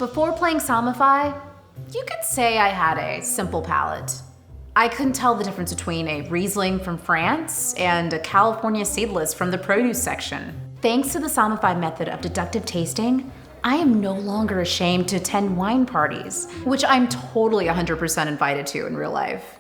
Before playing Sommify, you could say I had a simple palate. I couldn't tell the difference between a Riesling from France and a California seedless from the produce section. Thanks to the Sommify method of deductive tasting, I am no longer ashamed to attend wine parties, which I'm totally 100% invited to in real life.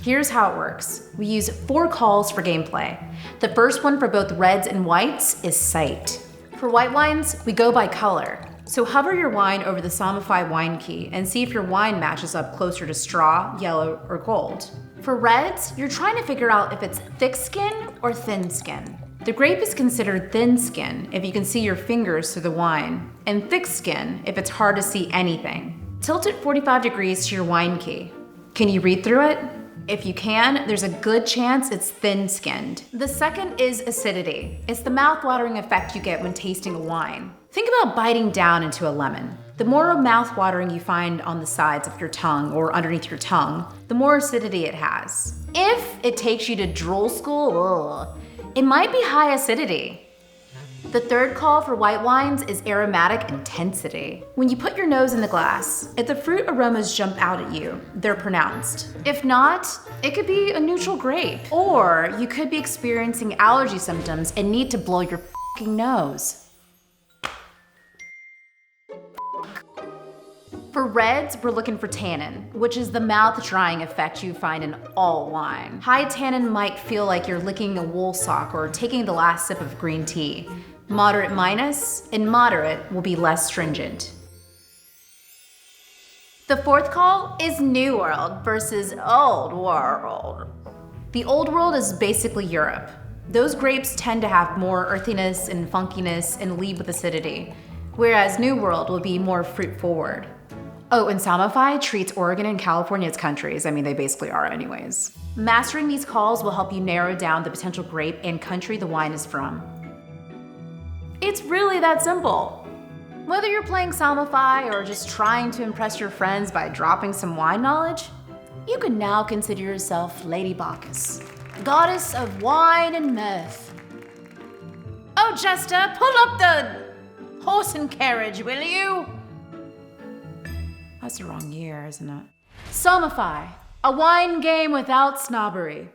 Here's how it works. We use 4 calls for gameplay. The first one for both reds and whites is sight. For white wines, we go by color. So hover your wine over the Sommify wine key and see if your wine matches up closer to straw, yellow, or gold. For reds, you're trying to figure out if it's thick skin or thin skin. The grape is considered thin skin if you can see your fingers through the wine, and thick skin if it's hard to see anything. Tilt it 45 degrees to your wine key. Can you read through it? If you can, there's a good chance it's thin-skinned. The second is acidity. It's the mouth-watering effect you get when tasting a wine. Think about biting down into a lemon. The more mouth-watering you find on the sides of your tongue or underneath your tongue, the more acidity it has. If it takes you to drool school, it might be high acidity. The third call for white wines is aromatic intensity. When you put your nose in the glass, if the fruit aromas jump out at you, they're pronounced. If not, it could be a neutral grape. Or you could be experiencing allergy symptoms and need to blow your fucking nose. For reds, we're looking for tannin, which is the mouth-drying effect you find in all wine. High tannin might feel like you're licking a wool sock or taking the last sip of green tea. Moderate minus, and moderate will be less stringent. The fourth call is New World versus Old World. The Old World is basically Europe. Those grapes tend to have more earthiness and funkiness and lead with acidity, whereas New World will be more fruit-forward. Oh, and Sommify treats Oregon and California as countries. I mean, they basically are anyways. Mastering these calls will help you narrow down the potential grape and country the wine is from. It's really that simple. Whether you're playing Sommify or just trying to impress your friends by dropping some wine knowledge, you can now consider yourself Lady Bacchus, goddess of wine and mirth. Oh, Jester, pull up the horse and carriage, will you? That's the wrong year, isn't it? Sommify, a wine game without snobbery.